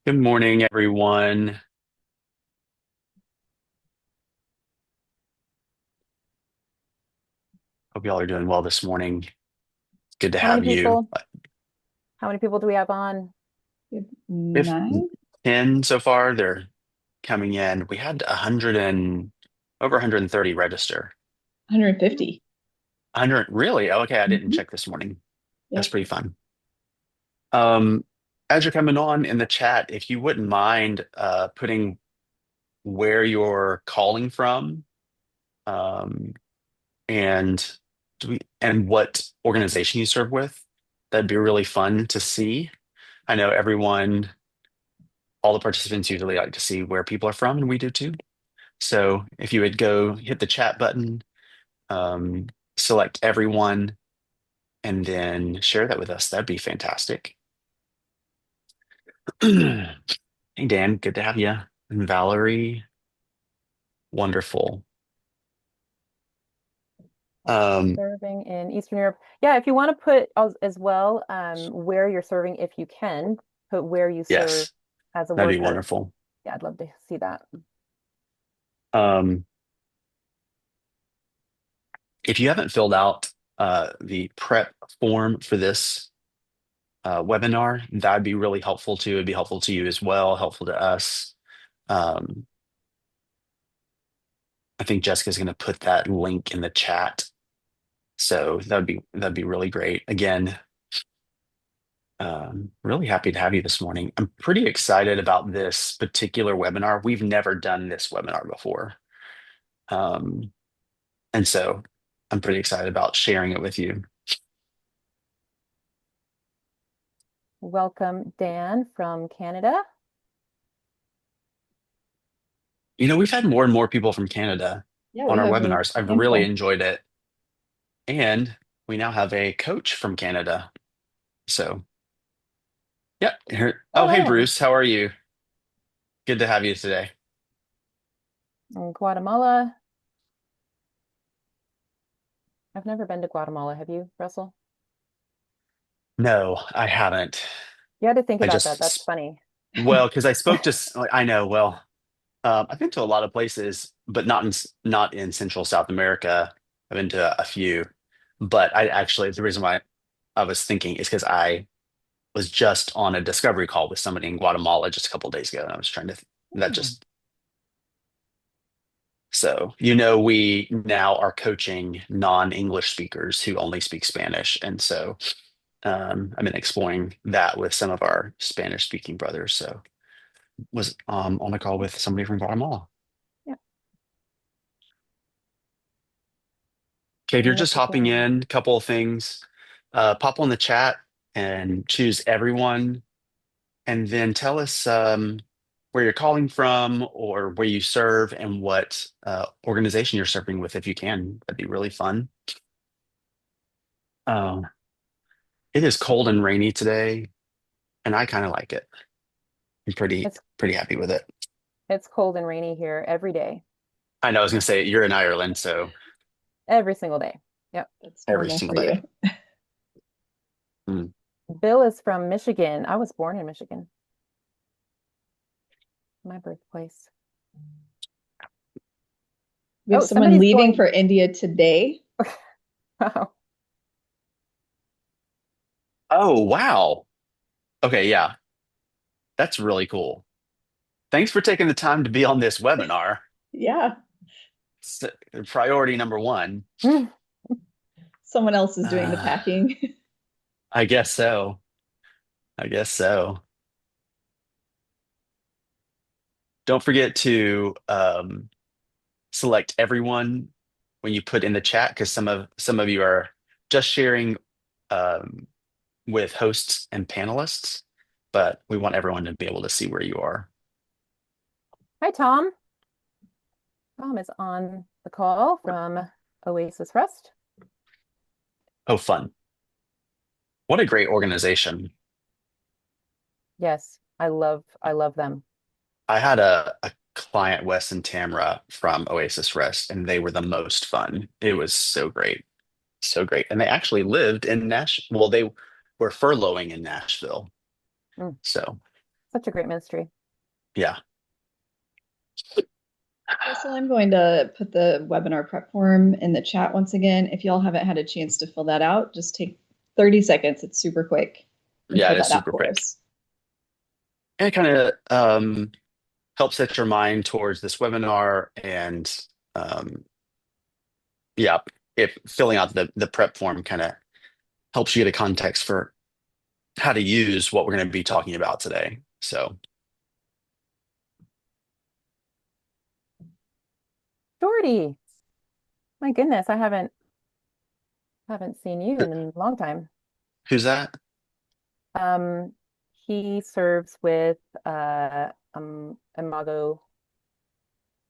Good morning, everyone. Hope y'all are doing well this morning. Good to How many have you. people? How many people do we have on? We have Nine? 10 so far. They're coming in. We had 130 register. 150. 100, really? Oh, okay, I didn't Hmm. check this morning. That's Yep. pretty fun. Um, as you're coming on in the chat, if you wouldn't mind putting where you're calling from, um, and and what organization you serve with, that'd be really fun to see. I know all the participants usually like to see where people are from, and we do too. So if you would go hit the chat button, um, select everyone, and then share that with us, that'd be fantastic. Hey, Dan, good to have you. And Valerie, wonderful. Um, Serving in Eastern Europe. Yeah, if you want to put as well where you're serving, if you can, put where you serve yes, as a that'd be worker. wonderful. Yeah, I'd love to see that. Um, if you haven't filled out the prep form for this webinar, that'd be really helpful too. It'd be helpful to you as well, helpful to us. Um, I think Jessica's going to put that link in the chat. So that'd be really great. Again, really happy to have you this morning. I'm pretty excited about this particular webinar. We've never done this webinar before. Um, and so I'm pretty excited about sharing it with you. Welcome, Dan from Canada. We've had more and more people from Canada Yeah, we on our have a webinars. I've really handful. enjoyed it. And we now have a coach from Canada. So, yeah. Oh, Oh, hey, wow. Bruce. How are you? Good to have you today. In Guatemala. I've never been to Guatemala. Have you, Russell? No, I haven't. You had to think I about that. That's just, funny. well, because I spoke to, I know, well, I've been to a lot of places, but not in Central South America. I've been to a few, but the reason why I was thinking is because I was just on a discovery call with somebody in Guatemala just a couple of days ago, and I was trying to, that Hmm. just, so, we now are coaching non-English speakers who only speak Spanish. And so I've been exploring that with some of our Spanish speaking brothers. So was on a call with somebody from Guatemala. Yeah. Okay, if you're just hopping Wonderful. in, a couple of things. Pop on the chat and choose everyone, and then tell us where you're calling from or where you serve and what organization you're serving with if you can. That'd be really fun. Um, it is cold and rainy today, and I kind of like it. I'm pretty It's pretty happy with it. it's cold and rainy here every day, I know I was gonna say you're in Ireland, so every single day. Yep. That's every normal single for day. you. Mm. Bill is from Michigan. I was born in Michigan, my birthplace. We have Oh, someone somebody's leaving going. for India today. Oh, Oh, wow. Okay, yeah, that's really cool. Thanks for taking the time to be on this webinar. Yeah, S- Priority number one. someone else is doing the Uh, packing. I guess so. I guess so. Don't forget to select everyone when you put in the chat because some of you are just sharing um, with hosts and panelists, but we want everyone to be able to see where you are. hi, Tom. Tom is on the call from Oasis Rest. Oh, fun. What a great organization. Yes, I love them. I had a client, Wes and Tamra from Oasis Rest, and they were the most fun. It was so great. So great. And they actually lived in Nashville. Well, they were furloughing in Nashville. Mm. So. Such a great ministry. Yeah. Yeah, so I'm going to put the webinar prep form in the chat once again. If y'all haven't had a chance to fill that out, just take 30 seconds. It's super quick and Yeah, fill it is that out super for quick. us. And it kind of helps set your mind towards this webinar and um, yeah, if filling out the prep form kind of helps you get a context for how to use what we're going to be talking about today. So, Jordy, my goodness, I haven't seen you wh- in a long time. who's that? Um, he serves with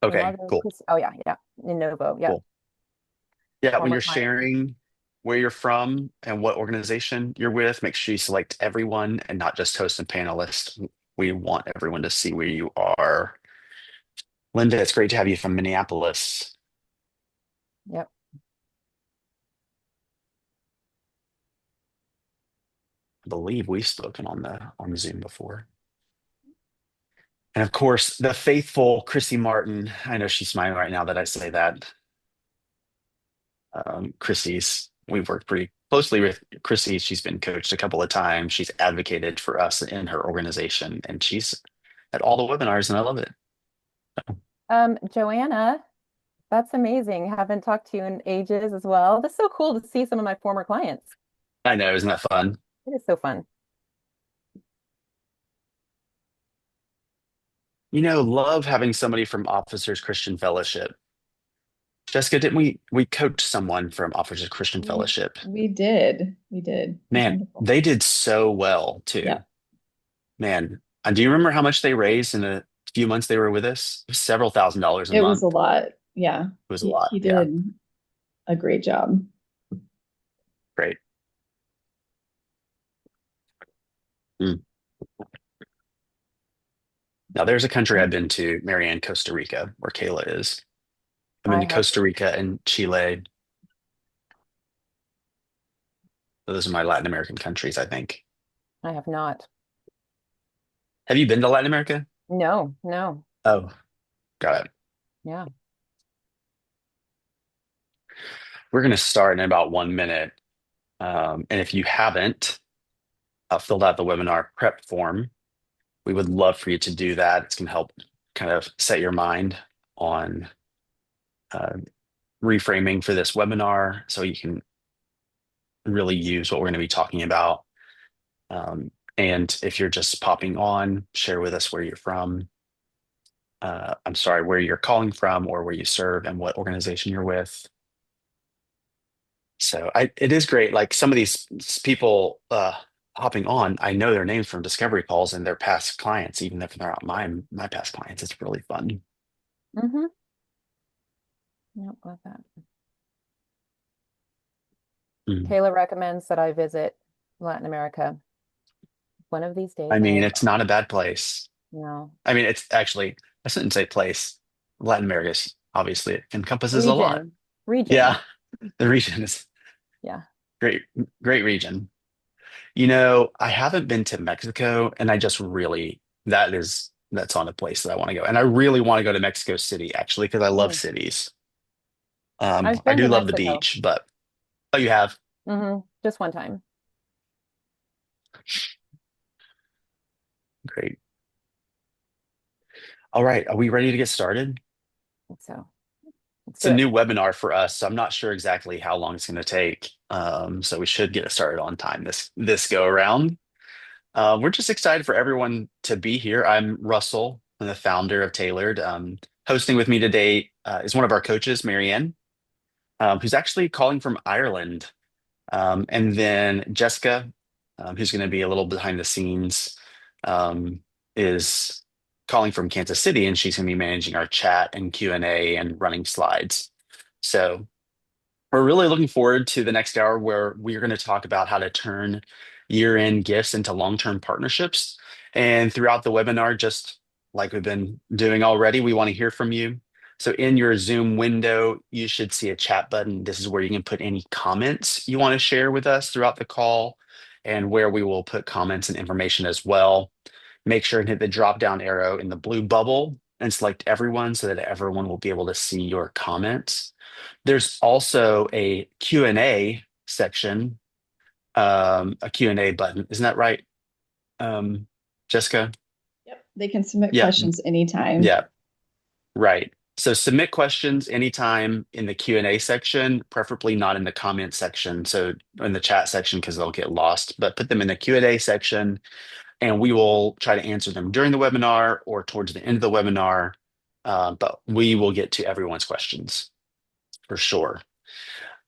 Okay, Imago cool, Chris. Oh yeah, yeah, in Novo. Yep, cool. Yeah, when former you're client. sharing where you're from and what organization you're with, make sure you select everyone and not just host and panelists. We want everyone to see where you are. Linda, it's great to have you from Minneapolis. Yep. I believe we've spoken on the Zoom before. And of course, the faithful Chrissy Martin. I know she's smiling right now that I say that. We've worked pretty closely with Chrissy. She's been coached a couple of times. She's advocated for us in her organization, and she's at all the webinars, and I love it. Joanna, that's amazing. Haven't talked to you in ages as well. That's so cool to see some of my former clients. I know, isn't that fun? It is so fun. Love having somebody from Officers Christian Fellowship. Jessica, didn't we coach someone from Officers Christian We Fellowship? we did. We did. It was Man, wonderful. they did so well Yeah. too. Man, do you remember how much they raised in the few months they were with us? Several $1,000s a It was month. a lot. Yeah. It was a lot. He Yeah, did a great job. great. Mm. Now, there's a country I've been to, Marianne, Costa Rica, where Kayla is. I've been I to have Costa Rica and Chile. Those are my Latin American countries, I think. I have not. Have you been to Latin America? No, no. Oh, got it. Yeah. We're going to start in about 1 minute. And if you haven't filled out the webinar prep form, we would love for you to do that. It's going to help kind of set your mind on uh, reframing for this webinar so you can really use what we're going to be talking about. And if you're just popping on, share with us where you're from. I'm sorry, where you're calling from or where you serve and what organization you're with. So it is great. Like some of these people hopping on, I know their names from discovery calls and their past clients, even if they're not my past clients. It's really fun. Mm-hmm. Yep, love that. Mm. Kayla recommends that I visit Latin America one of these days. I I mean, will. it's not a bad place. No. I mean, it's actually, I shouldn't say place. Latin America obviously it encompasses a lot. Region. Region. Yeah, the region is Yeah. great, great region. I haven't been to Mexico, and I just really that's on a place that I want to go. And I really want to go to Mexico City, actually, because I love Mm. cities. I've I been do to love the Mexico. beach, but oh, you have? Just one time. Great. All right, are we ready to get started? So let's It's do a it. new webinar for us, so I'm not sure exactly how long it's going to take. So we should get it started on time this go around. We're just excited for everyone to be here. I'm Russell. I'm the founder of Tailored. Hosting with me today is one of our coaches, Marianne, who's actually calling from Ireland. And then Jessica, who's going to be a little behind the scenes, um, is calling from Kansas City, and she's going to be managing our chat and Q&A and running slides. So we're really looking forward to the next hour where we're going to talk about how to turn year-end gifts into long-term partnerships. And throughout the webinar, just like we've been doing already, we want to hear from you. So in your Zoom window, you should see a chat button. This is where you can put any comments you want to share with us throughout the call and where we will put comments and information as well. make sure and hit the drop down arrow in the blue bubble and select everyone so that everyone will be able to see your comments. There's also a Q&A section, a Q&A button. Isn't that right, Jessica? Yep. They can submit Yeah, questions anytime. yeah, right. So submit questions anytime in the Q&A section, preferably not in the comment section. So in the chat section, because they'll get lost, but put them in the Q&A section and we will try to answer them during the webinar or towards the end of the webinar. But we will get to everyone's questions for sure.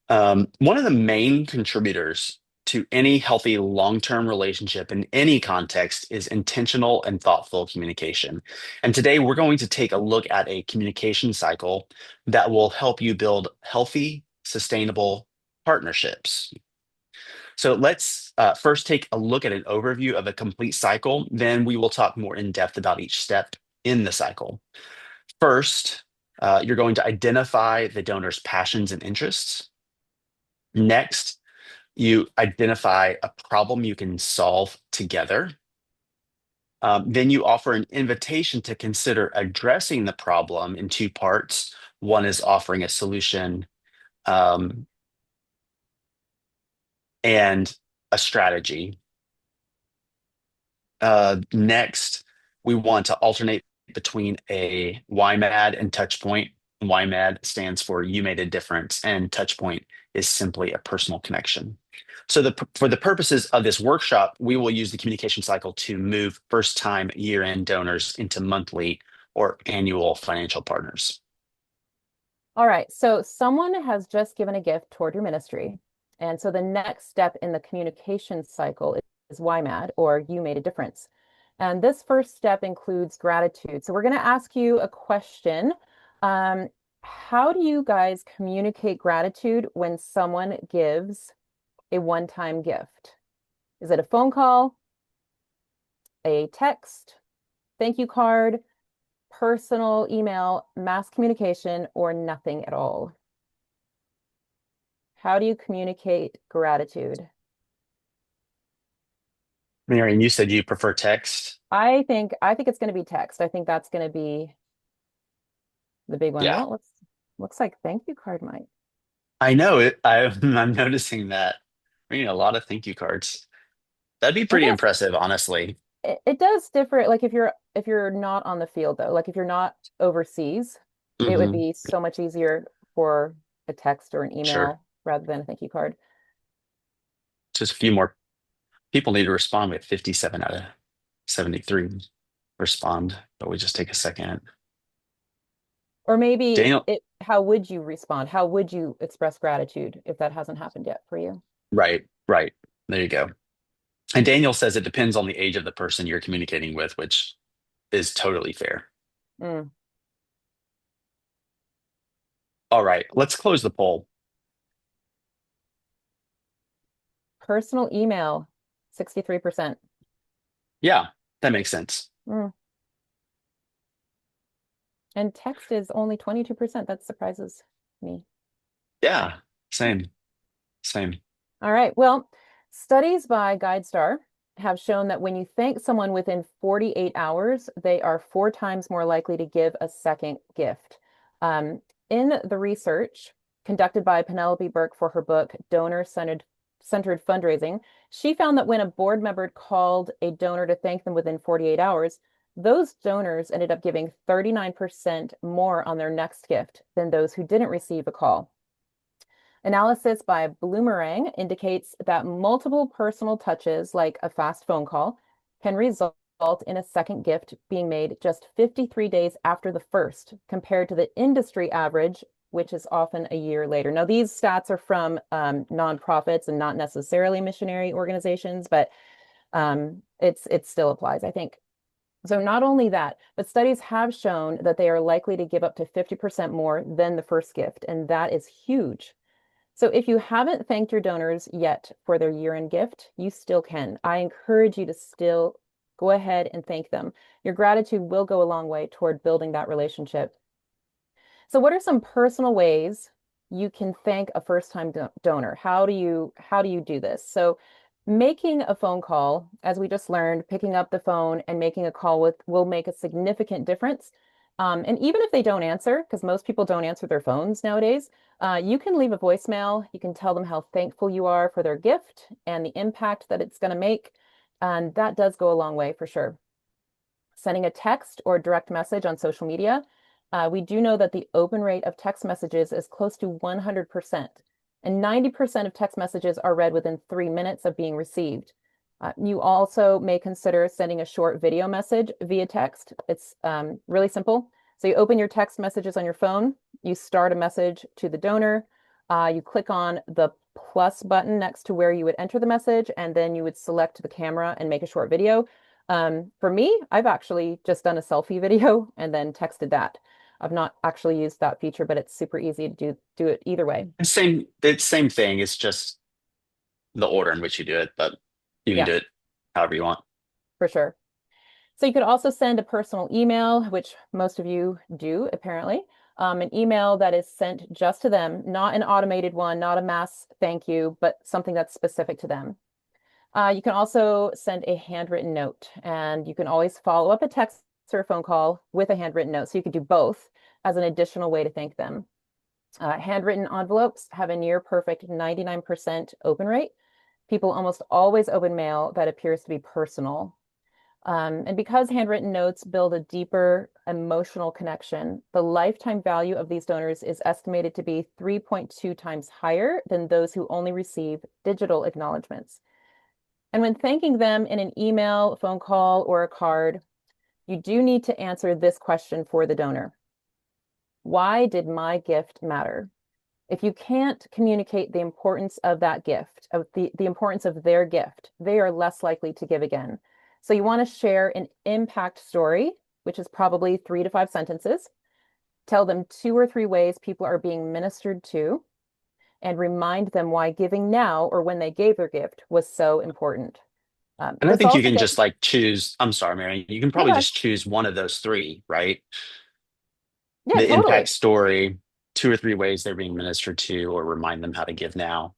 One of the main contributors to any healthy long-term relationship in any context is intentional and thoughtful communication. And today we're going to take a look at a communication cycle that will help you build healthy, sustainable partnerships. So let's first take a look at an overview of a complete cycle. Then we will talk more in depth about each step in the cycle. First, you're going to identify the donor's passions and interests. Next, you identify a problem you can solve together. Then you offer an invitation to consider addressing the problem in two parts. One is offering a solution um, and a strategy. Next, we want to alternate between a YMAD and touchpoint. YMAD stands for you made a difference, and touchpoint is simply a personal connection. So for the purposes of this workshop, we will use the communication cycle to move first-time year-end donors into monthly or annual financial partners. All right, so someone has just given a gift toward your ministry. And so the next step in the communication cycle is YMAD, or you made a difference. And this first step includes gratitude. So we're going to ask you a question. How do you guys communicate gratitude when someone gives a one-time gift? Is it a phone call, a text, thank you card, personal email, mass communication, or nothing at all? How do you communicate gratitude? Marion, you said you prefer text. I think it's going to be text. I think that's going to be the big one. Yeah, Well, looks like thank you card might. I know it. I'm noticing that. We need a lot of thank you cards. That'd be I pretty guess impressive, honestly. it does differ. Like if you're not on the field though, like if you're not overseas, it would Hmm. be so much easier for a text or an Sure. email rather than a thank you card. Just a few more people need to respond with 57 out of 73 respond, but we just take a second. Or maybe Daniel, how would you respond? How would you express gratitude if that hasn't happened yet for you? right, right. There you go. And Daniel says it depends on the age of the person you're communicating with, which is totally fair. Mm. All right, let's close the poll. Personal email, 63%. Yeah, that makes sense. Mm. And text is only 22%. That surprises me. Yeah, same, same. All right. Well, studies by GuideStar have shown that when you thank someone within 48 hours, they are 4 times more likely to give a second gift. In the research conducted by Penelope Burke for her book, Donor-Centered Fundraising, she found that when a board member called a donor to thank them within 48 hours, those donors ended up giving 39% more on their next gift than those who didn't receive a call. Analysis by Bloomerang indicates that multiple personal touches, like a fast phone call, can result in a second gift being made just 53 days after the first, compared to the industry average, which is often a year later. Now, these stats are from nonprofits and not necessarily missionary organizations, but it still applies, I think. So not only that, but studies have shown that they are likely to give up to 50% more than the first gift, and that is huge. So if you haven't thanked your donors yet for their year-end gift, you still can. I encourage you to still go ahead and thank them. Your gratitude will go a long way toward building that relationship. So what are some personal ways you can thank a first-time donor? How do you do this? So Making a phone call, as we just learned, picking up the phone and making a call with will make a significant difference. And even if they don't answer, because most people don't answer their phones nowadays, you can leave a voicemail. You can tell them how thankful you are for their gift and the impact that it's going to make. And that does go a long way for sure. Sending a text or direct message on social media, we do know that the open rate of text messages is close to 100%, and 90% of text messages are read within 3 minutes of being received. You also may consider sending a short video message via text. It's really simple. So you open your text messages on your phone, you start a message to the donor, you click on the plus button next to where you would enter the message, and then you would select the camera and make a short video. For me, I've actually just done a selfie video and then texted that. I've not actually used that feature, but it's super easy to do it either way. It's same thing. It's just the order in which you do it, but you can Yeah, do it however you want. for sure. So you could also send a personal email, which most of you do apparently. An email that is sent just to them, not an automated one, not a mass thank you, but something that's specific to them. You can also send a handwritten note, and you can always follow up a text or a phone call with a handwritten note. So you could do both as an additional way to thank them. Handwritten envelopes have a near perfect 99% open rate. People almost always open mail that appears to be personal. And because handwritten notes build a deeper emotional connection, the lifetime value of these donors is estimated to be 3.2 times higher than those who only receive digital acknowledgments. And when thanking them in an email, phone call, or a card, you do need to answer this question for the donor. Why did my gift matter? If you can't communicate the importance of that gift, of the importance of their gift, they are less likely to give again. So you want to share an impact story, which is probably 3 to 5 sentences. Tell them 2 or 3 ways people are being ministered to, and remind them why giving now or when they gave their gift was so important. And I This think you also can gets, just like choose, I'm sorry, Mary, you can no, probably go ahead. just choose one of those three, right? Yeah, The impact totally. story, 2 or 3 ways they're being ministered to, or remind them how to give now,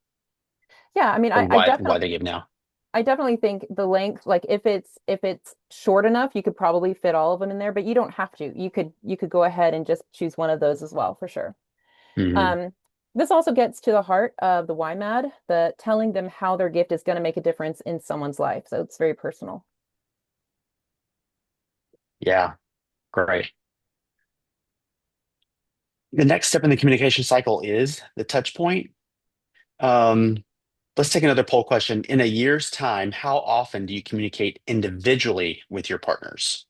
Yeah, I mean, or I why definitely they give now. I definitely think the length, like if it's short enough, you could probably fit all of them in there, but you don't have to. You could go ahead and just choose one of those as well, for sure. Hmm. Um, this also gets to the heart of the why mad, the telling them how their gift is going to make a difference in someone's life. So it's very personal. Yeah, great. The next step in the communication cycle is the touch point. Um, let's take another poll question. In a year's time, how often do you communicate individually with your partners?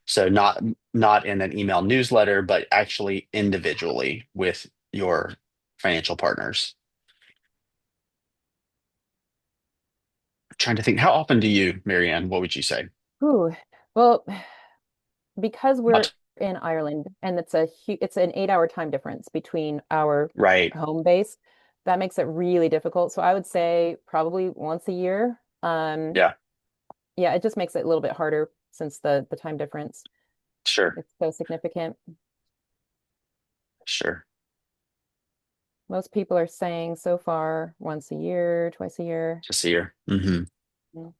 So not in an email newsletter, but actually individually with your financial partners. I'm trying to think, how often do you, Marianne, what would you say? Ooh, well, because we're About in Ireland and it's an 8 hour time difference between our right. home base, that makes it really difficult. So I would say probably once a year. Yeah, Yeah, it just makes it a little bit harder since the time difference. sure, It's so significant. sure. Most people are saying so far once a year, twice a year. Just a year. Hmm. Mm,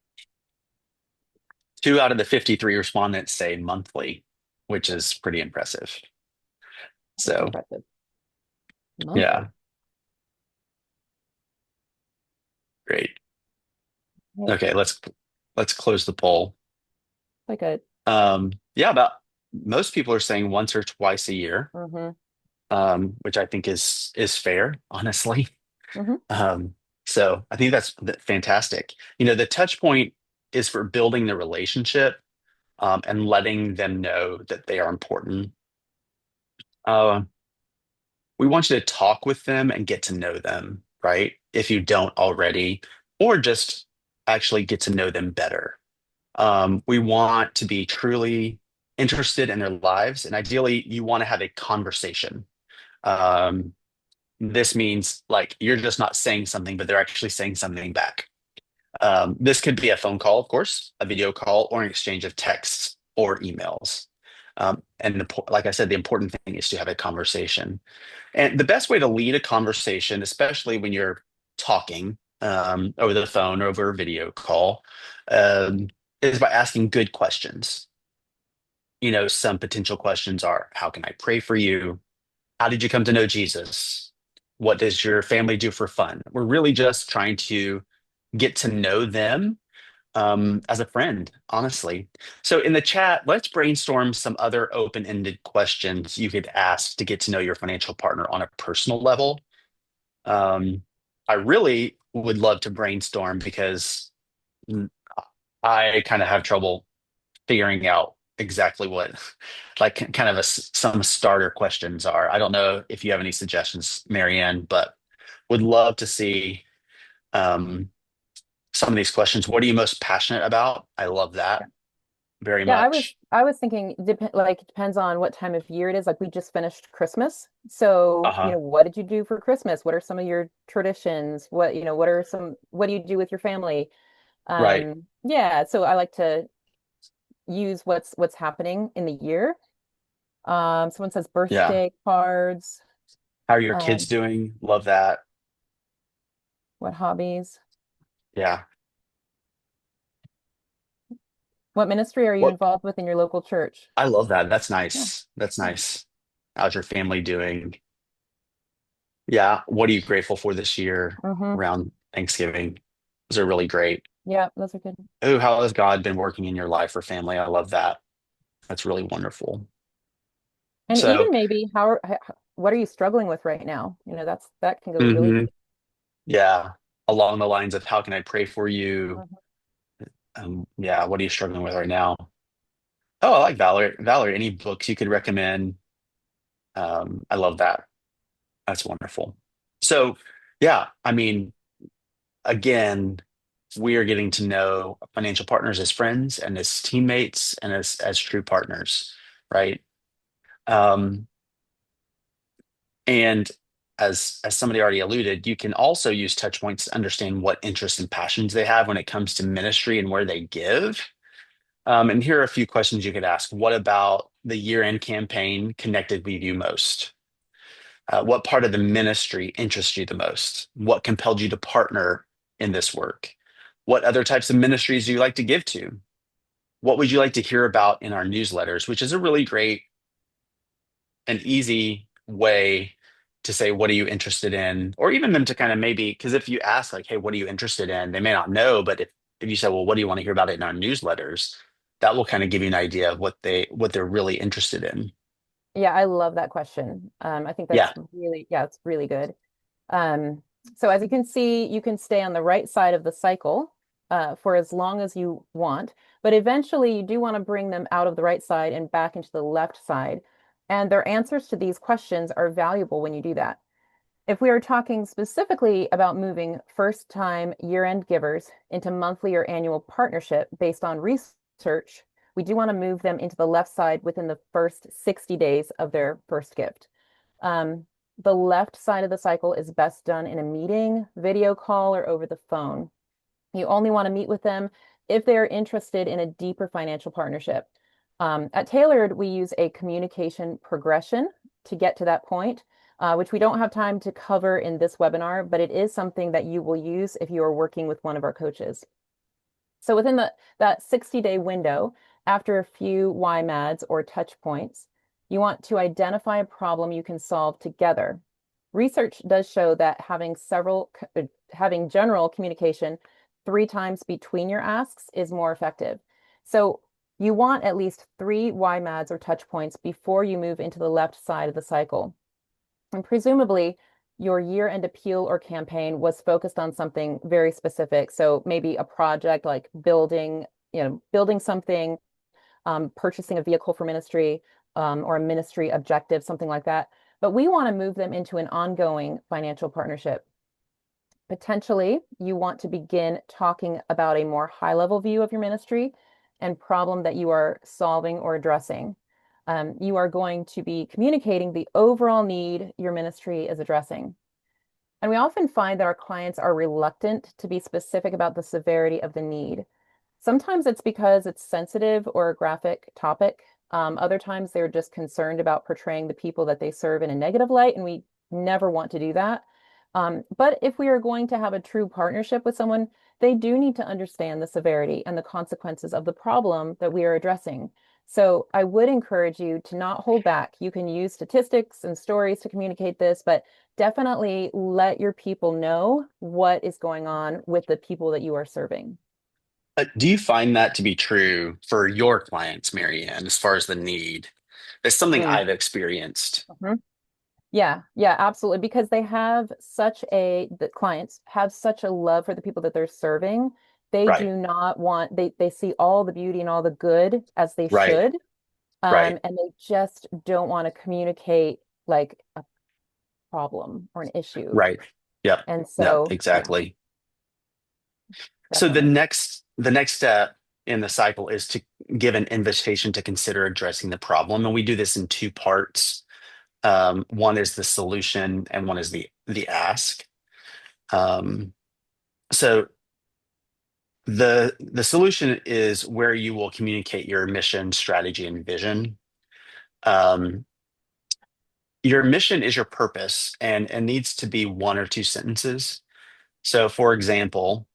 2 out of the 53 respondents say monthly, which is pretty impressive. That's So, impressive. yeah, Monthly. great. Right. Okay, let's close the poll. Like a Yeah, about most people are saying once or twice a year, hmm which I think is fair, honestly. hmm Um, so I think that's fantastic. The touch point is for building the relationship, and letting them know that they are important. Uh, we want you to talk with them and get to know them, right? If you don't already, or just actually get to know them better. We want to be truly interested in their lives, and ideally, you want to have a conversation. Um, this means like you're just not saying something, but they're actually saying something back. This could be a phone call, of course, a video call, or an exchange of texts or emails. And like I said, the important thing is to have a conversation. And the best way to lead a conversation, especially when you're talking, over the phone or over a video call, um, is by asking good questions. Some potential questions are, how can I pray for you? How did you come to know Jesus? What does your family do for fun? We're really just trying to get to know them as a friend, honestly. So in the chat, let's brainstorm some other open-ended questions you could ask to get to know your financial partner on a personal level. Um, I really would love to brainstorm because mm, I kind of have trouble figuring out exactly what, like, kind of some starter questions are. I don't know if you have any suggestions, Marianne, but would love to see um, some of these questions. What are you most passionate about? I love that very Yeah, I was much. I was thinking like it depends on what time of year it is. Like we just finished Christmas. So, Uh-huh. what did you do for Christmas? What are some of your traditions? What do you do with your family? Right. Yeah, so I like to use what's happening in the year. Someone says Yeah. birthday cards, How are your kids um, doing? Love that. what hobbies? Yeah. What ministry are you What involved with in your local church? I love that. That's Yeah, nice. That's yeah. nice. How's your family doing? Yeah. What are you grateful for this year Mm-hmm. around Thanksgiving? Those are really great. Yeah, those are good. Oh, how has God been working in your life or family? I love that. That's really wonderful. And So, even maybe what are you struggling with right now? That can go really mhm, deep. yeah, along the lines of how can I pray for you? Mhm. Yeah, what are you struggling with right now? Oh, I like Valerie. Valerie, any books you could recommend? I love that. That's wonderful. So, yeah, I mean, again, we are getting to know financial partners as friends and as teammates and as true partners, right? Um, and as somebody already alluded, you can also use touch points to understand what interests and passions they have when it comes to ministry and where they give. And here are a few questions you could ask. What about the year-end campaign connected with you most? What part of the ministry interests you the most? What compelled you to partner in this work? What other types of ministries do you like to give to? What would you like to hear about in our newsletters? Which is a really great and easy way to say, what are you interested in? Or even them to kind of maybe, because if you ask, like, hey, what are you interested in? They may not know, but if you say, well, what do you want to hear about it in our newsletters? That will kind of give you an idea of what they're really interested in. Yeah, I love that question. I think Yeah. yeah, it's really good. Um, so as you can see, you can stay on the right side of the cycle for as long as you want, but eventually you do want to bring them out of the right side and back into the left side. And their answers to these questions are valuable when you do that. If we are talking specifically about moving first-time year-end givers into monthly or annual partnership based on research, we do want to move them into the left side within the first 60 days of their first gift. Um, the left side of the cycle is best done in a meeting, video call, or over the phone. You only want to meet with them if they are interested in a deeper financial partnership. At Tailored, we use a communication progression to get to that point, which we don't have time to cover in this webinar, but it is something that you will use if you are working with one of our coaches. So within that 60-day window, after a few YMADs or touch points, you want to identify a problem you can solve together. Research does show that having general communication 3 times between your asks is more effective. So you want at least 3 YMADs or touch points before you move into the left side of the cycle. And presumably, your year-end appeal or campaign was focused on something very specific. So maybe a project like building something, purchasing a vehicle for ministry, or a ministry objective, something like that. But we want to move them into an ongoing financial partnership. Potentially, you want to begin talking about a more high-level view of your ministry and problem that you are solving or addressing. You are going to be communicating the overall need your ministry is addressing. And we often find that our clients are reluctant to be specific about the severity of the need. Sometimes it's because it's sensitive or a graphic topic. Other times they're just concerned about portraying the people that they serve in a negative light, and we never want to do that. But if we are going to have a true partnership with someone, they do need to understand the severity and the consequences of the problem that we are addressing. So I would encourage you to not hold back. You can use statistics and stories to communicate this, but definitely let your people know what is going on with the people that you are serving. Do you find that to be true for your clients, Marianne, as far as the need? It's something Mm. I've experienced. Mhm. Yeah, yeah, absolutely. Because they have the clients have such a love for the people that they're serving. They Right, do not want, they see all the beauty and all the good as they right, should. right, And they just don't want to communicate like a problem or an issue. right. Yep. And No, so, yeah, exactly. So the definitely. next step in the cycle is to give an invitation to consider addressing the problem. And we do this in two parts. One is the solution and one is the ask. Um, so the solution is where you will communicate your mission, strategy, and vision. Um, your mission is your purpose and needs to be one or two sentences. So for example,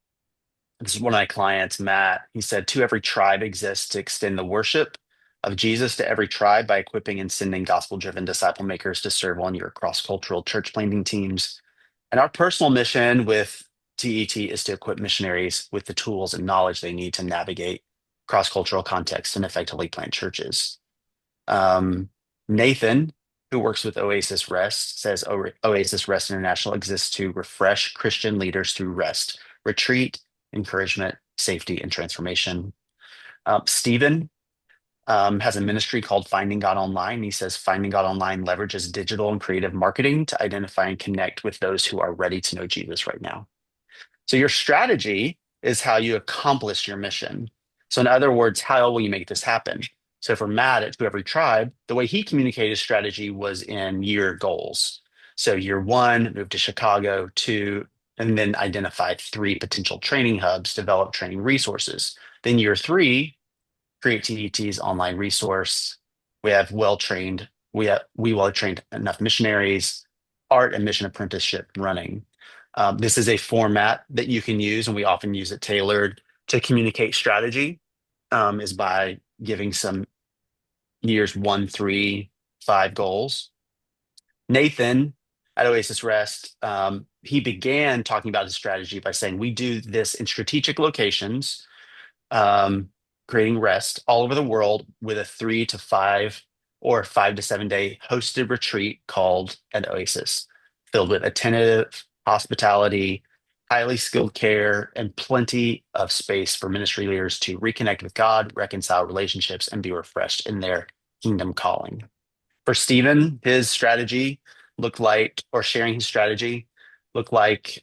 this is one of my clients, Matt. He said, to every tribe exists to extend the worship of Jesus to every tribe by equipping and sending gospel driven disciple makers to serve on your cross cultural church planting teams. And our personal mission with TET is to equip missionaries with the tools and knowledge they need to navigate cross cultural contexts and effectively plant churches. Um, Nathan, who works with Oasis Rest, says Oasis Rest International exists to refresh Christian leaders through rest, retreat, encouragement, safety, and transformation. Stephen has a ministry called Finding God Online. He says Finding God Online leverages digital and creative marketing to identify and connect with those who are ready to know Jesus right now. So your strategy is how you accomplish your mission. So in other words, how will you make this happen? So for Matt at To Every Tribe, the way he communicated his strategy was in year goals. So year one, move to Chicago, two, and then identify three potential training hubs, develop training resources. Then year three, create TET's online resource. We well trained enough missionaries, art and mission apprenticeship running. This is a format that you can use, and we often use it tailored to communicate strategy. Is by giving some years one, three, five goals. Nathan at Oasis Rest, he began talking about his strategy by saying, "We do this in strategic locations um, creating rest all over the world with a 3 to 5 or 5 to 7 day hosted retreat called an Oasis, filled with attentive hospitality, highly skilled care, and plenty of space for ministry leaders to reconnect with God, reconcile relationships, and be refreshed in their kingdom calling." For Stephen, his strategy looked like, or sharing his strategy looked like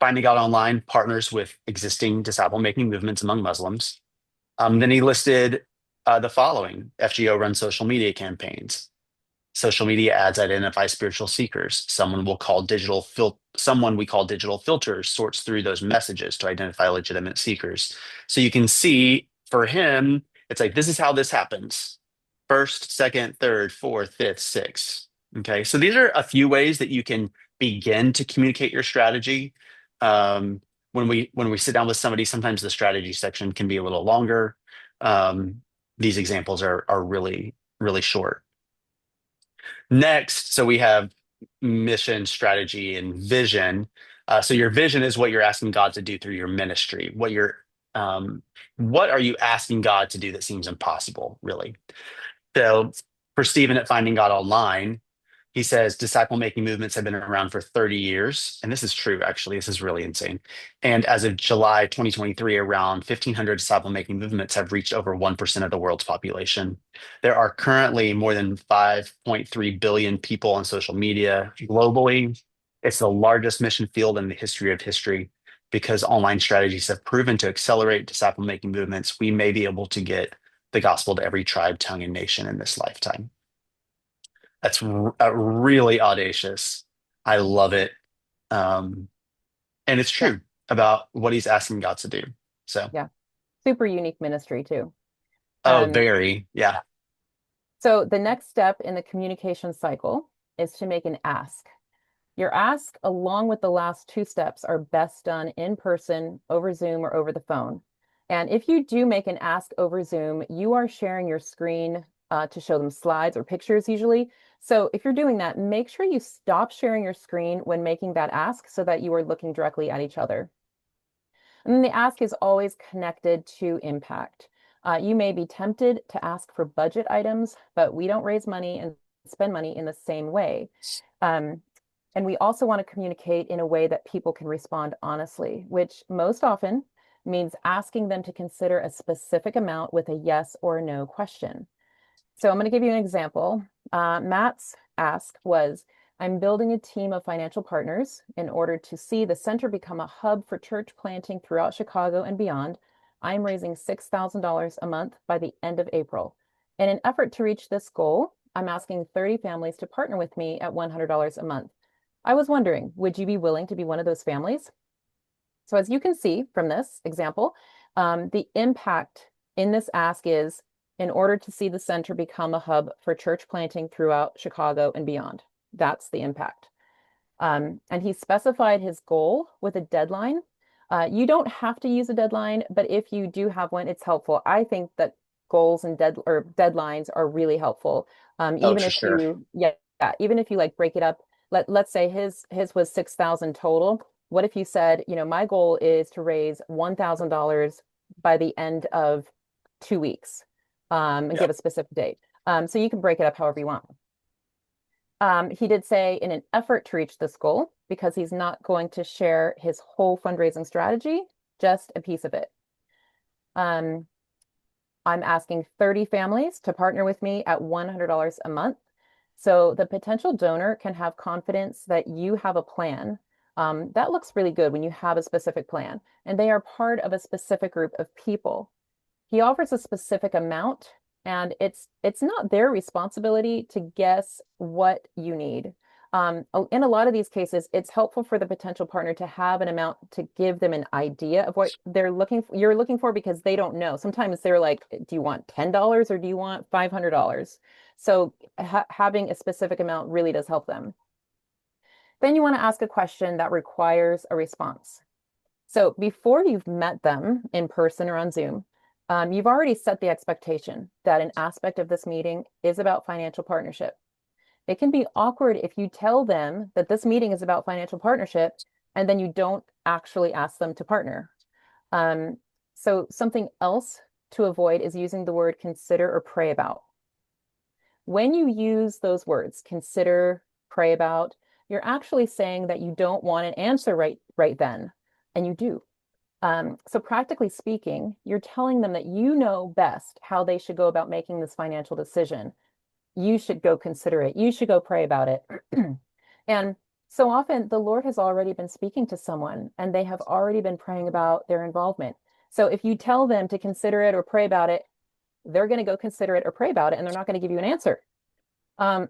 finding God online partners with existing disciple making movements among Muslims. Then he listed the following: FGO runs social media campaigns. Social media ads identify spiritual seekers. Someone we call digital filters sorts through those messages to identify legitimate seekers. So you can see for him, it's like this is how this happens. First, second, third, fourth, fifth, sixth. Okay. So these are a few ways that you can begin to communicate your strategy. When we sit down with somebody, sometimes the strategy section can be a little longer. Um, these examples are really, really short. Next, so we have mission, strategy, and vision. So your vision is what you're asking God to do through your ministry. What are you asking God to do that seems impossible, really? So for Stephen at Finding God Online, he says disciple making movements have been around for 30 years. And this is true, actually. This is really insane. And as of July 2023, around 1,500 disciple making movements have reached over 1% of the world's population. There are currently more than 5.3 billion people on social media globally. It's the largest mission field in the history of history. Because online strategies have proven to accelerate disciple making movements, we may be able to get the gospel to every tribe, tongue, and nation in this lifetime. That's really audacious. I love it. Um, and it's Yeah, true about what he's asking God to do. So, yeah. Super unique ministry too. oh, Um, very, yeah. so the next step in the communication cycle is to make an ask. Your ask, along with the last two steps, are best done in person, over Zoom, or over the phone. And if you do make an ask over Zoom, you are sharing your screen to show them slides or pictures usually. So if you're doing that, make sure you stop sharing your screen when making that ask so that you are looking directly at each other. And then the ask is always connected to impact. You may be tempted to ask for budget items, but we don't raise money and spend money in the same way. Um, and we also want to communicate in a way that people can respond honestly, which most often means asking them to consider a specific amount with a yes or no question. So I'm going to give you an example. Matt's ask was, I'm building a team of financial partners in order to see the center become a hub for church planting throughout Chicago and beyond. I'm raising $6,000 a month by the end of April. In an effort to reach this goal, I'm asking 30 families to partner with me at $100 a month. I was wondering, would you be willing to be one of those families? So as you can see from this example, the impact in this ask is in order to see the center become a hub for church planting throughout Chicago and beyond. That's the impact. And he specified his goal with a deadline. You don't have to use a deadline, but if you do have one, it's helpful. I think that goals and deadlines are really helpful. Oh, Even for if sure. you, yeah, even if you like break it up, let's say his was 6,000 total. What if you said, my goal is to raise $1,000 by the end of 2 weeks, and Yeah. give a specific date. So you can break it up however you want. He did say in an effort to reach this goal, because he's not going to share his whole fundraising strategy, just a piece of it. Um, I'm asking 30 families to partner with me at $100 a month. So the potential donor can have confidence that you have a plan. That looks really good when you have a specific plan, and they are part of a specific group of people. He offers a specific amount, and it's not their responsibility to guess what you need. In a lot of these cases, it's helpful for the potential partner to have an amount to give them an idea of what you're looking for, because they don't know. Sometimes they're like, do you want $10 or do you want $500? So having a specific amount really does help them. Then you want to ask a question that requires a response. So before you've met them in person or on Zoom, you've already set the expectation that an aspect of this meeting is about financial partnership. It can be awkward if you tell them that this meeting is about financial partnership and then you don't actually ask them to partner. Um, so something else to avoid is using the word consider or pray about. When you use those words, consider, pray about, you're actually saying that you don't want an answer right then, and you do. So practically speaking, you're telling them that you know best how they should go about making this financial decision. You should go consider it. You should go pray about it. And so often the Lord has already been speaking to someone and they have already been praying about their involvement. So if you tell them to consider it or pray about it, they're going to go consider it or pray about it, and they're not going to give you an answer. Um,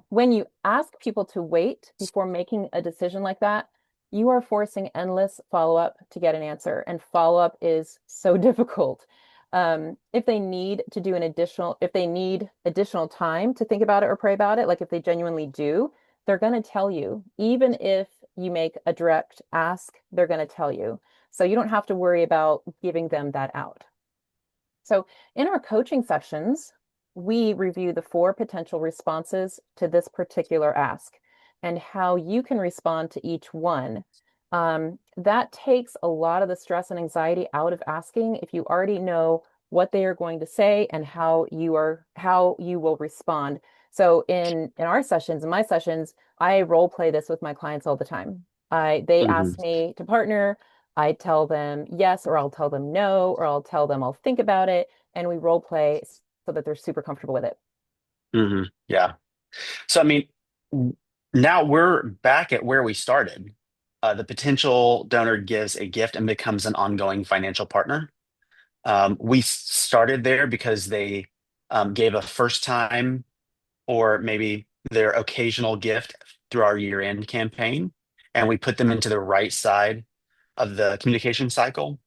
when you ask people to wait before making a decision like that, you are forcing endless follow-up to get an answer, and follow-up is so difficult. If they need to do if they need additional time to think about it or pray about it, like if they genuinely do, they're going to tell you. Even if you make a direct ask, they're going to tell you. So you don't have to worry about giving them that out. So in our coaching sessions, we review the 4 potential responses to this particular ask and how you can respond to each one. That takes a lot of the stress and anxiety out of asking if you already know what they are going to say and how you will respond. So in our sessions, in my sessions, I role play this with my clients all the time. They Hmm. ask me to partner. I tell them yes, or I'll tell them no, or I'll tell them I'll think about it, and we role play so that they're super comfortable with it. Hmm. Yeah. So, I mean, w- now we're back at where we started. The potential donor gives a gift and becomes an ongoing financial partner. We started there because they gave a first time or maybe their occasional gift through our year-end campaign, and we put them into the right side of the communication cycle.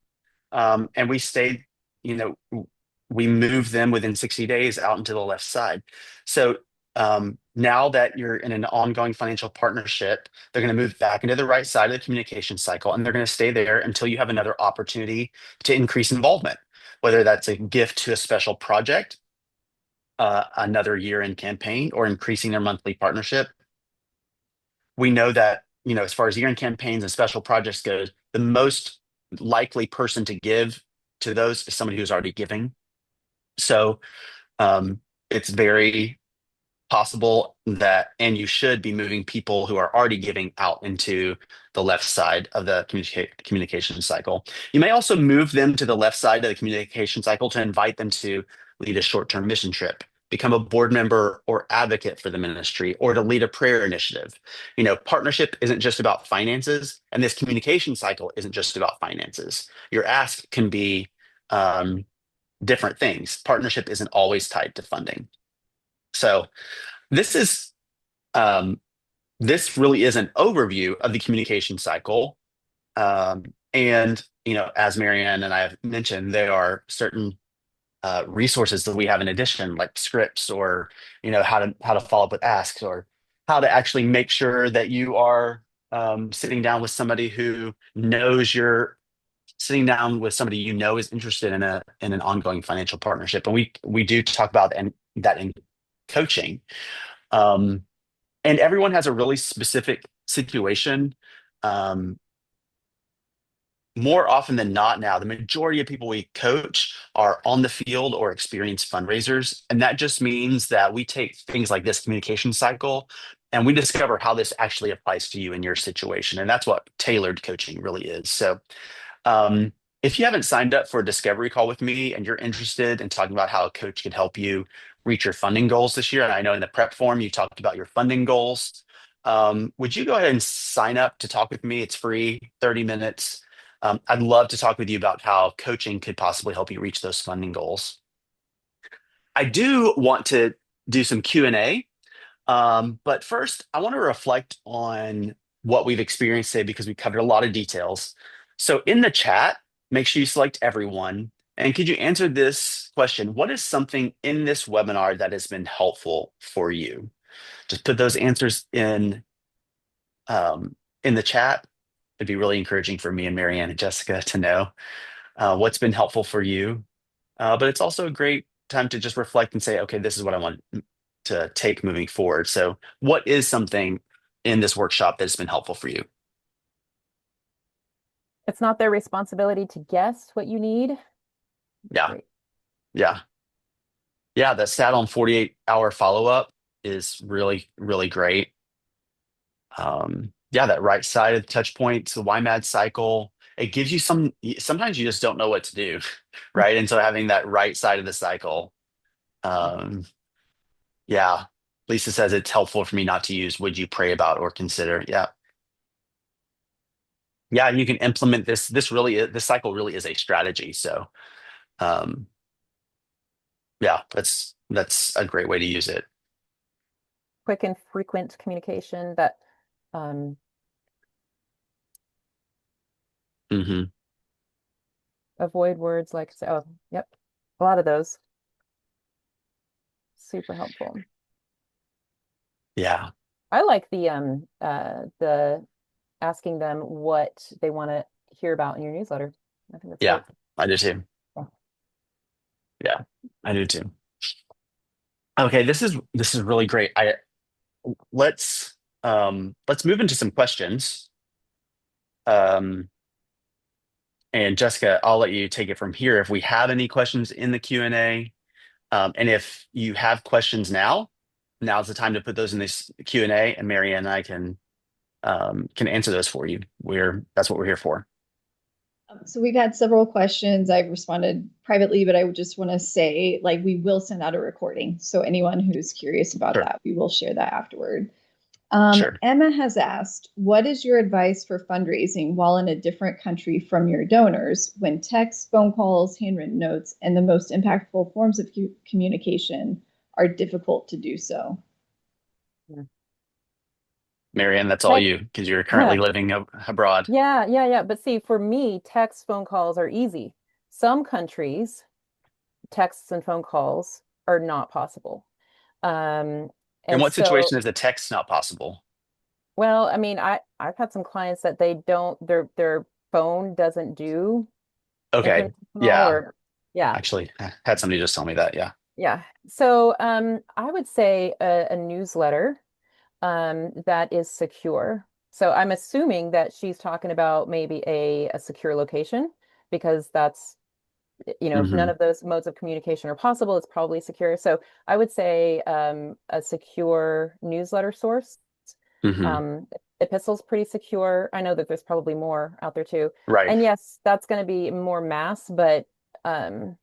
And we stayed, you know, we moved them within 60 days out into the left side. So Now that you're in an ongoing financial partnership, they're going to move back into the right side of the communication cycle, and they're going to stay there until you have another opportunity to increase involvement, whether that's a gift to a special project, another year-end campaign, or increasing their monthly partnership. We know that, as far as year-end campaigns and special projects goes, the most likely person to give to those is somebody who's already giving. So it's very possible that, and you should be moving people who are already giving out into the left side of the communication cycle. You may also move them to the left side of the communication cycle to invite them to lead a short-term mission trip, become a board member or advocate for the ministry, or to lead a prayer initiative. Partnership isn't just about finances, and this communication cycle isn't just about finances. Your ask can be um, different things. Partnership isn't always tied to funding. So this is um, this really is an overview of the communication cycle. And as Marianne and I have mentioned, there are certain resources that we have in addition, like scripts, or how to follow up with asks, or how to actually make sure that you are sitting down with somebody who knows you're sitting down with somebody is interested in an ongoing financial partnership. And we do talk about that in coaching. Um, and everyone has a really specific situation. Um, More often than not now, the majority of people we coach are on the field or experienced fundraisers. And that just means that we take things like this communication cycle and we discover how this actually applies to you in your situation. And that's what tailored coaching really is. So um, if you haven't signed up for a discovery call with me and you're interested in talking about how a coach can help you reach your funding goals this year, and I know in the prep form you talked about your funding goals, would you go ahead and sign up to talk with me? It's free, 30 minutes. I'd love to talk with you about how coaching could possibly help you reach those funding goals. I do want to do some Q&A, but first, I want to reflect on what we've experienced today because we covered a lot of details. So in the chat, make sure you select everyone. And could you answer this question? What is something in this webinar that has been helpful for you? Just put those answers in the chat. It'd be really encouraging for me and Marianne and Jessica to know what's been helpful for you. But it's also a great time to just reflect and say, okay, this is what I want to take moving forward. So, what is something in this workshop that's been helpful for you? It's not their responsibility to guess what you need. Yeah, Great. yeah, yeah. That sat on 48-hour follow up is really, really great. Yeah, that right side of the touch points, the YMAD cycle, it gives you sometimes you just don't know what to do, right? And so having that right side of the cycle, um, yeah. Lisa says it's helpful for me not to use would you pray about or consider. Yeah. Yeah, and you can implement this. This cycle really is a strategy. So, um, yeah, that's a great way to use it. Quick and frequent communication that um, Hmm. avoid words like, oh, yep, a lot of those. Super helpful. Yeah, I like the asking them what they want to hear about in your newsletter. I think that's yeah, great. I do too. Yeah. Yeah, I do too. Okay, this is really great. I let's move into some questions. Um, and Jessica, I'll let you take it from here. If we have any questions in the Q&A, and if you have questions now's the time to put those in this Q&A, and Marianne and I can answer those for you. That's what we're here for. So we've had several questions. I've responded privately, but I would just want to say, like, we will send out a recording. So anyone who's curious about Sure, that, we will share that afterward. sure. Emma has asked, what is your advice for fundraising while in a different country from your donors when text, phone calls, handwritten notes, and the most impactful forms of communication are difficult to do so? Yeah. Marianne, that's all Text, you because you're currently living abroad. yeah. But see, for me, text, phone calls are easy. Some countries, texts and phone calls are not possible. Um, In And what so, situation is a text not possible? well, I mean, I've had some clients that they don't their phone doesn't do Okay. incremental signal Yeah. or yeah. Actually, I had somebody just tell me that. Yeah. Yeah. So I would say a newsletter that is secure. So I'm assuming that she's talking about maybe a secure location because that's, if none Hmm. of those modes of communication are possible, it's probably secure. So I would say a secure newsletter source. Hmm. Um, Epistle's pretty secure. I know that there's probably more out there too. Right. And yes, that's going to be more mass, but um,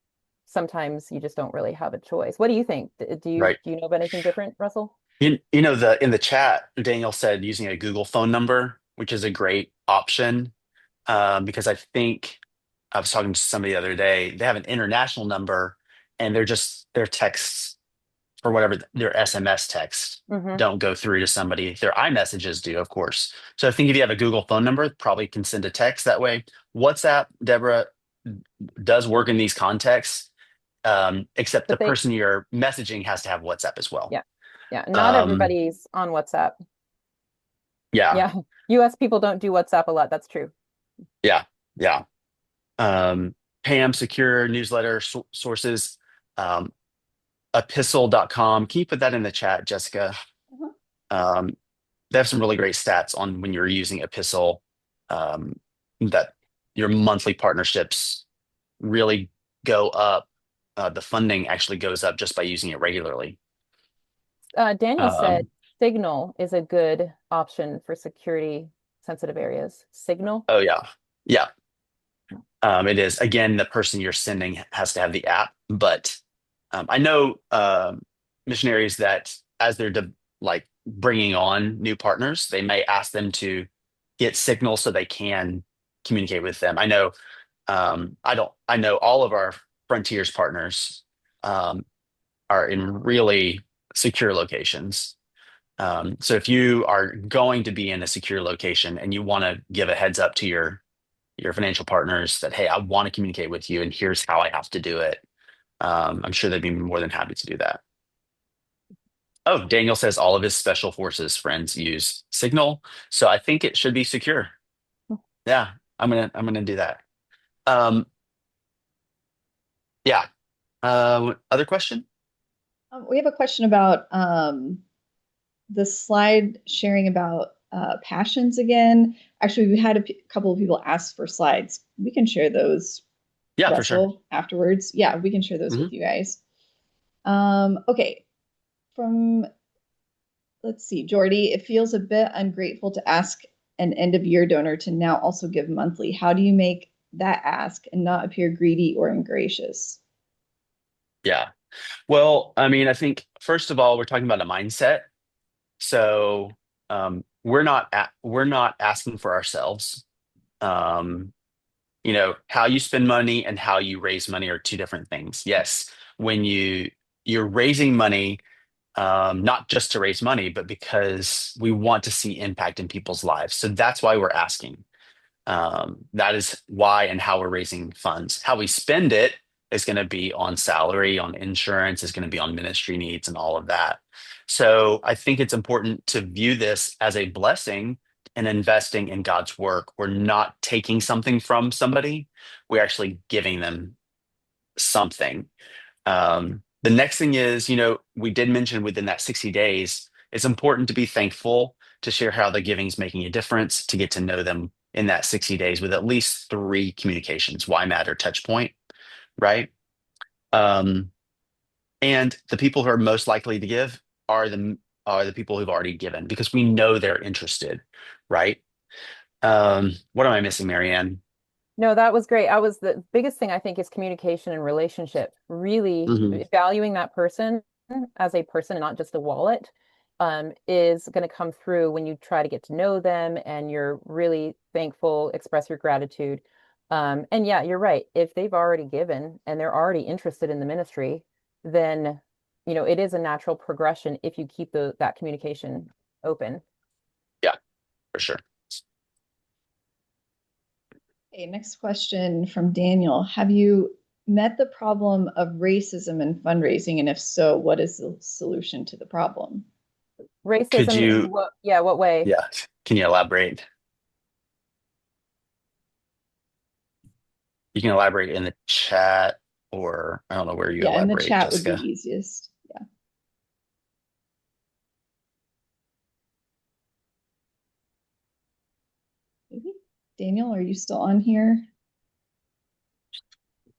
sometimes you just don't really have a choice. What do you think? Right. Do you know of anything different, Russell? The in the chat, Daniel said using a Google phone number, which is a great option, because I think I was talking to somebody the other day. They have an international number, and they're just their texts or whatever their SMS texts Hmm. don't go through to somebody. Their iMessages do, of course. So I think if you have a Google phone number, probably can send a text that way. WhatsApp, Deborah, does work in these contexts, except the But they, person you're messaging has to have WhatsApp as well. yeah, yeah, not Um, everybody's on WhatsApp. yeah, Yeah, US people don't do WhatsApp a lot. That's true. yeah, yeah. Um, Pam, secure newsletter sources, um, epistle.com. Can you put that in the chat, Jessica? Uh-huh. Um, they have some really great stats on when you're using Epistle, that your monthly partnerships really go up. The funding actually goes up just by using it regularly. Daniel said Um, Signal is a good option for security sensitive areas. Signal? oh yeah, yeah. It is. Again, the person you're sending has to have the app, but I know missionaries that as they're like bringing on new partners, they may ask them to get Signal so they can communicate with them. I know. I don't. I know all of our Frontiers partners um, are in really secure locations. So if you are going to be in a secure location and you want to give a heads up to your financial partners that, hey, I want to communicate with you and here's how I have to do it. I'm sure they'd be more than happy to do that. Oh, Daniel says all of his special forces friends use Signal, so I think it should be secure. Yeah, I'm gonna do that. Um, yeah. Other question? We have a question about the slide sharing about passions again. Actually, we had a couple of people ask for slides. We can share those, Yeah, for sure. Russell, afterwards. Yeah, we can share those Hmm. with you guys. Okay, from let's see, Jordy, it feels a bit ungrateful to ask an end of year donor to now also give monthly. How do you make that ask and not appear greedy or ungracious? Yeah. Well, I mean, I think first of all, we're talking about a mindset. So we're not asking for ourselves. Um, how you spend money and how you raise money are two different things. Yes, when you're raising money, not just to raise money, but because we want to see impact in people's lives. So that's why we're asking. That is why and how we're raising funds. How we spend it is going to be on salary, on insurance, is going to be on ministry needs and all of that. So I think it's important to view this as a blessing and investing in God's work. We're not taking something from somebody, we're actually giving them something. The next thing is, we did mention within that 60 days, it's important to be thankful, to share how the giving is making a difference, to get to know them in that 60 days with at least three communications, why matter, touch point, right? Um, and the people who are most likely to give are the people who've already given because we know they're interested, right? What am I missing, Marianne? No, that was great. I was the biggest thing I think is communication and relationship. Really Hmm. valuing that person as a person and not just a wallet is going to come through when you try to get to know them and you're really thankful, express your gratitude. And yeah, you're right. If they've already given and they're already interested in the ministry, then it is a natural progression if you keep that communication open. Yeah, for sure. Okay, next question from Daniel. Have you met the problem of racism in fundraising? And if so, what is the solution to the problem? Could Racism in you, what, yeah, what way? yeah, can you elaborate? You can elaborate in the chat, or I don't know where you Yeah, in the elaborate, chat would be Jessica. easiest. Yeah. Maybe. Daniel, are you still on here?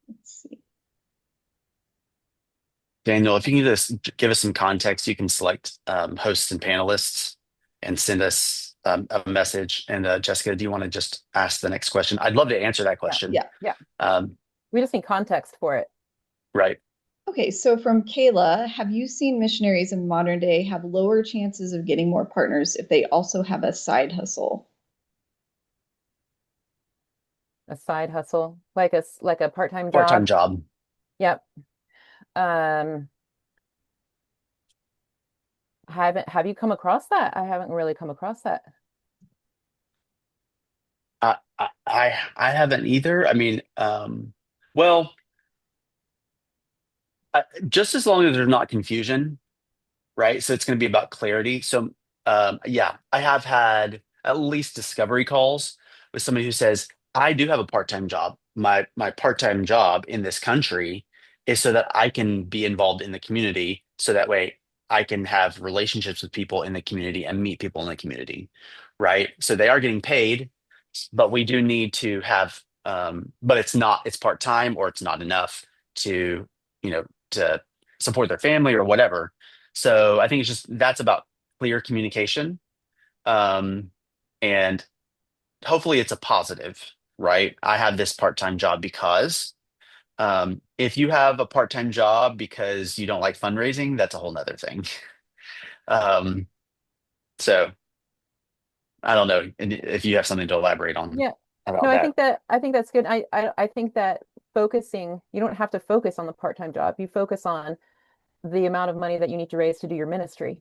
Let's see. Daniel, if you can just give us some context, you can select hosts and panelists and send us a message. And Jessica, do you want to just ask the next question? I'd love to answer that Yeah, question. Yeah. yeah. Um, We just need context for it. right. Okay, so from Kayla, have you seen missionaries in modern day have lower chances of getting more partners if they also have a side hustle? A side hustle, like a part-time Part-time job. job. Yep. Um, have you come across that? I haven't really come across that. I haven't either. I mean, well, just as long as there's not confusion, right? So it's going to be about clarity. So, yeah, I have had at least discovery calls with somebody who says, "I do have a part-time job. My part-time job in this country is so that I can be involved in the community, so that way I can have relationships with people in the community and meet people in the community." Right? So they are getting paid, but we do need to have, but it's part-time or it's not enough to, to support their family or whatever. So I think it's just that's about clear communication. Um, and hopefully it's a positive, right? I have this part-time job because if you have a part-time job because you don't like fundraising, that's a whole nother thing. Um, so I don't know if you have something to elaborate on Yeah. No, about that. I think that's good. I think that focusing, you don't have to focus on the part-time job. You focus on the amount of money that you need to raise to do your ministry.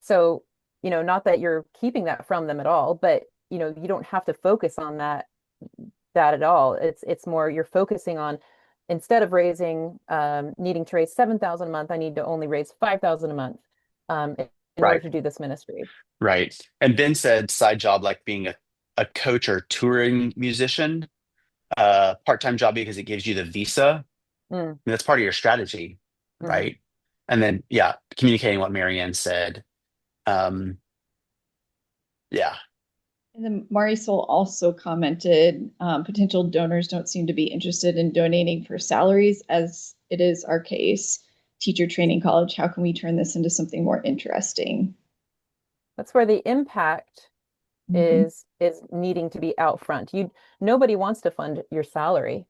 So, not that you're keeping that from them at all, but you don't have to focus on that at all. It's more you're focusing on instead of raising needing to raise 7,000 a month, I need to only raise 5,000 a month in order Right, to do this ministry. right. And Ben said side job like being a coach or touring musician, part-time job because it gives you the visa. Mm, That's part of your strategy, hmm. right? And then, yeah, communicating what Marianne said. Um, yeah, And then Marisol also commented, potential donors don't seem to be interested in donating for salaries, as it is our case. Teacher training college, how can we turn this into something more interesting? That's where the impact Mhm. is needing to be out front. Nobody wants to fund your salary,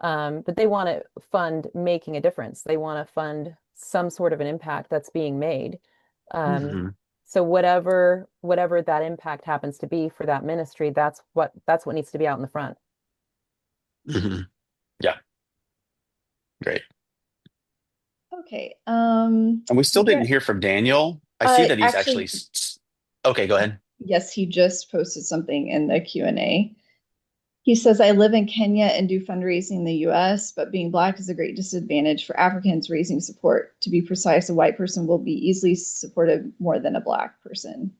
but they want to fund making a difference. They want to fund some sort of an impact that's being made. Um, hmm so whatever that impact happens to be for that ministry, that's what needs to be out in the front. hmm yeah, great. Okay. And we still Is didn't there, hear from Daniel. I see that he's actually, actually, okay, go ahead. yes, he just posted something in the Q&A. He says, I live in Kenya and do fundraising in the US, but being Black is a great disadvantage for Africans raising support. To be precise, a white person will be easily supported more than a Black person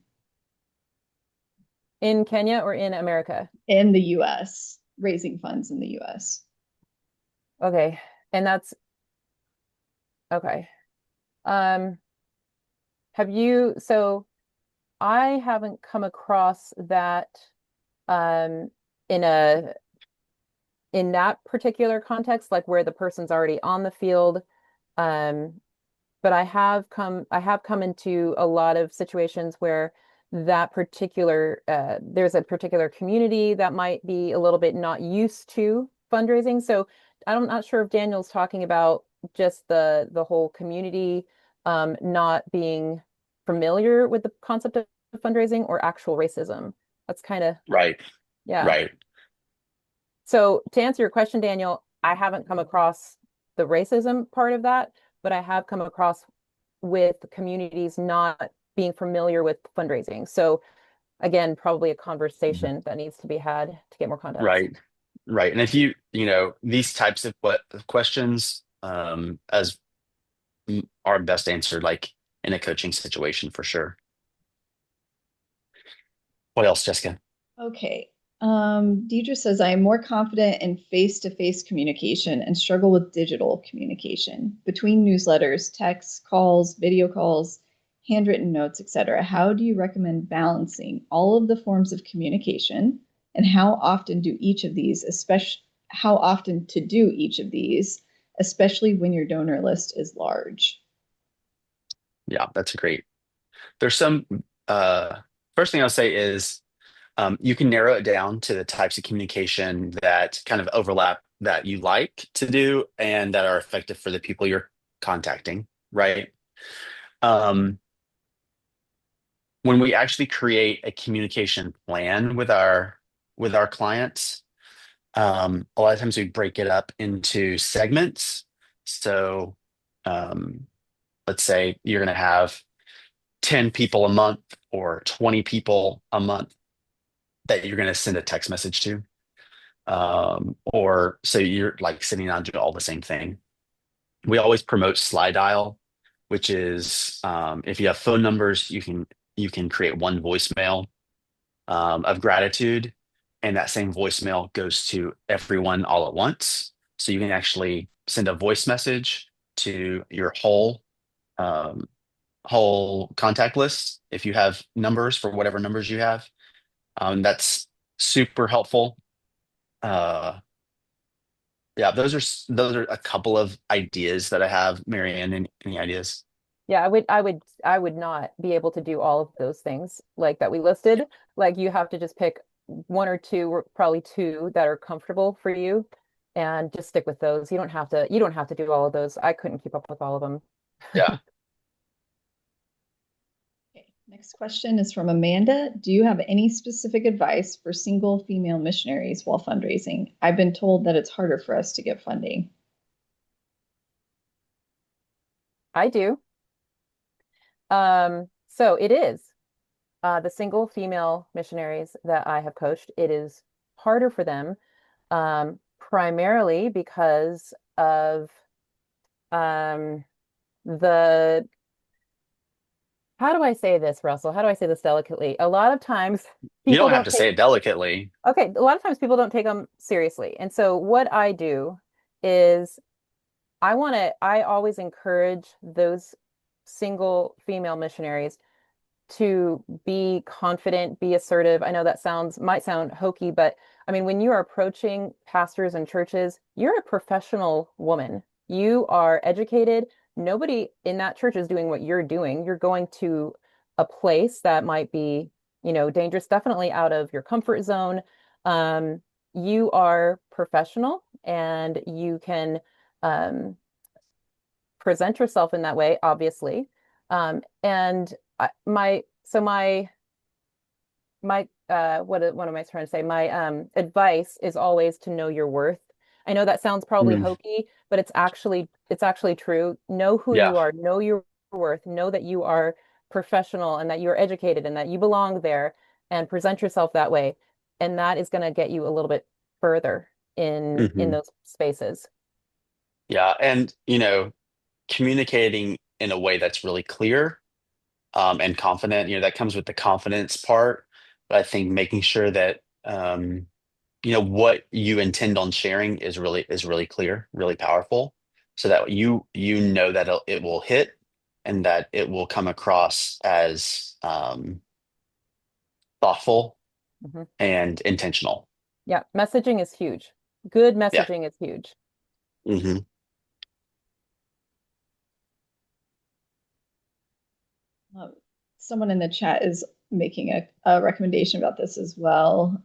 In Kenya or in America? in the US, raising funds in the US. Okay. And that's okay. Um, so I haven't come across that um in a in that particular context, like where the person's already on the field. Um, but I have come into a lot of situations where there's a particular community that might be a little bit not used to fundraising. So I'm not sure if Daniel's talking about just the whole community not being familiar with the concept of fundraising or actual racism. That's kind of, Right, yeah. right. So to answer your question, Daniel, I haven't come across the racism part of that, but I have come across with communities not being familiar with fundraising. So again, probably a Mhm. conversation that needs to be had to get more context. Right, right. And if these types of questions, as are best answered like in a coaching situation for sure. What else, Jessica? Okay. Deidre says, I am more confident in face-to-face communication and struggle with digital communication between newsletters, texts, calls, video calls, handwritten notes, etc. How do you recommend balancing all of the forms of communication, and how often do each of these, especially how often to do each of these, especially when your donor list is large? Yeah, that's great. There's some, uh, first thing I'll say is you can narrow it down to the types of communication that kind of overlap that you like to do and that are effective for the people you're contacting, right? Um, when we actually create a communication plan with our clients, a lot of times we break it up into segments. So um, let's say you're going to have 10 people a month or 20 people a month that you're going to send a text message to. Or so you're like sending out to all the same thing. We always promote slide dial, which is if you have phone numbers, you can create one voicemail of gratitude, and that same voicemail goes to everyone all at once. So you can actually send a voice message to your um, whole contact list if you have numbers for whatever numbers you have. That's super helpful. Uh, yeah, those are a couple of ideas that I have. Marianne, any ideas? Yeah, I would not be able to do all of those things like that we listed. Like you have to just pick one or two, or probably two that are comfortable for you and just stick with those. You don't have to do all of those. I couldn't keep up with all of them. Yeah. Okay, next question is from Amanda. Do you have any specific advice for single female missionaries while fundraising? I've been told that it's harder for us to get funding. I do. So it is. The single female missionaries that I have coached, it is harder for them, primarily because of um, the, how do I say this, Russell? How do I say this delicately? A lot of times You people don't have don't to take, say it delicately. okay, a lot of times people don't take them seriously. And so what I do is I always encourage those single female missionaries to be confident, be assertive. I know that might sound hokey, but I mean, when you are approaching pastors and churches, you're a professional woman. You are educated. Nobody in that church is doing what you're doing. You're going to a place that might be, dangerous, definitely out of your comfort zone. Um, you are professional and you can um, present yourself in that way, obviously. And what am I trying to say? My advice is always to know your worth. I know that sounds probably Mm, hokey, but it's actually true. Know who yeah. you are, know your worth, know that you are professional and that you're educated and that you belong there and present yourself that way. And that is going to get you a little bit further in Hmm. those spaces. Yeah. And, communicating in a way that's really clear and confident, that comes with the confidence part. But I think making sure that, what you intend on sharing is really clear, really powerful, so that you know that it will hit and that it will come across as thoughtful Mhm. and intentional. Yeah, messaging is huge. Good Yeah. messaging is huge. Hmm. Uh, Someone in the chat is making a recommendation about this as well.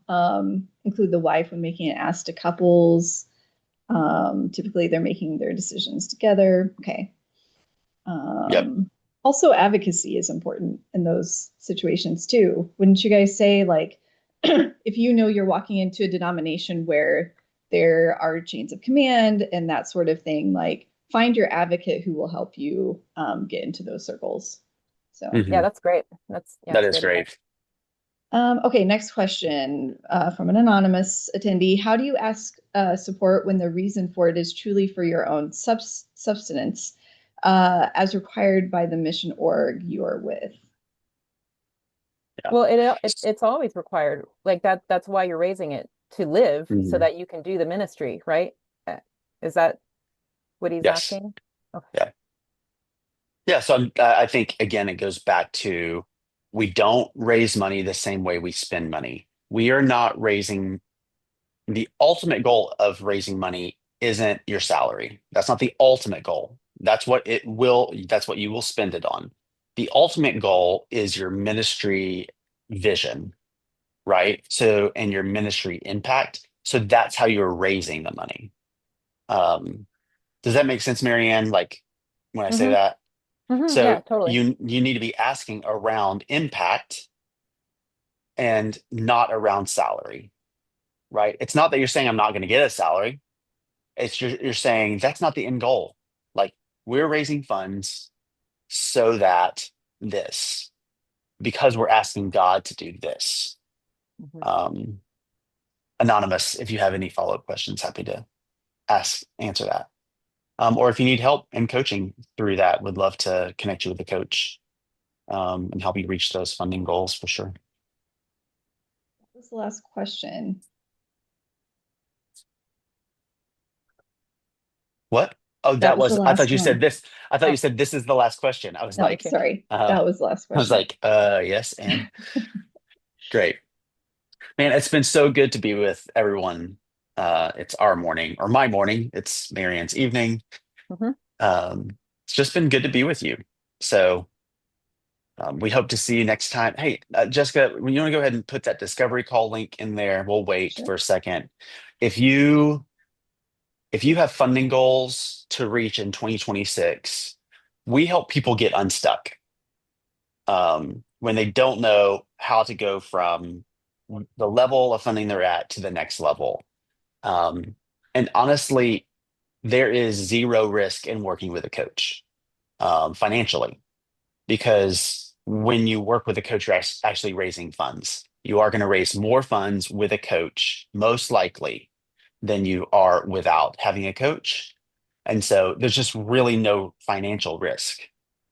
Include the wife when making an ask to couples. Typically, they're making their decisions together. Okay. Yep. Also, advocacy is important in those situations too. Wouldn't you guys say, like, if you know you're walking into a denomination where there are chains of command and that sort of thing, like, find your advocate who will help you get into those circles. So, Yeah, Hmm. that's great. That That's is great advice. great. okay, next question from an anonymous attendee. How do you ask support when the reason for it is truly for your own subsistence, as required by the mission org you are with? Yeah. Well, it's always required. Like that's why you're raising it to live so Mhm. that you can do the ministry, right? Uh, Is that what he's Yes. asking? Okay. Yeah. Yeah. So I think, again, it goes back to we don't raise money the same way we spend money. We are not raising the ultimate goal of raising money isn't your salary. That's not the ultimate goal. That's what you will spend it on. The ultimate goal is your ministry vision, right? So, and your ministry impact. So that's how you're raising the money. Um, does that make sense, Marianne? Like when I say Mm-hmm. that? Mm-hmm. So Yeah, totally. you need to be asking around impact and not around salary, right? It's not that you're saying I'm not going to get a salary. It's you're saying that's not the end goal. Like we're raising funds so that this, because we're asking God to do this. Hmm. Um, Anonymous, if you have any follow-up questions, happy to answer that. Or if you need help in coaching through that, would love to connect you with a coach and help you reach those funding goals for sure. What was the last question? What? Oh, That was the I thought last you said one. this. I thought you Oh, said this is the last question. I was No, like, okay. sorry. uh, That was the last question. yes, and great. Man, it's been so good to be with everyone. It's our morning or my morning. It's Marianne's evening. Hmm. It's just been good to be with you. So we hope to see you next time. Hey, Jessica, you want to go ahead and put that discovery call link in there? We'll wait Sure. for a second. If you if you have funding goals to reach in 2026, we help people get unstuck when they don't know how to go from the level of funding they're at to the next level. Um, and honestly, there is zero risk in working with a coach financially because when you work with a coach, you're actually raising funds. You are going to raise more funds with a coach, most likely, than you are without having a coach. And so there's just really no financial risk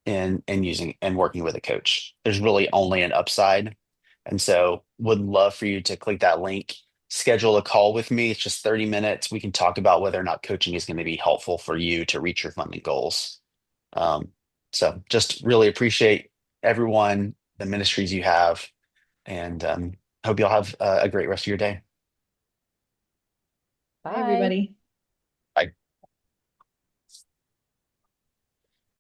in using and working with a coach. There's really only an upside. And so would love for you to click that link, schedule a call with me. It's just 30 minutes. We can talk about whether or not coaching is going to be helpful for you to reach your funding goals. Um, so just really appreciate everyone, the ministries you have, and hope you all have a great rest of your day. Bye, Bye. everybody.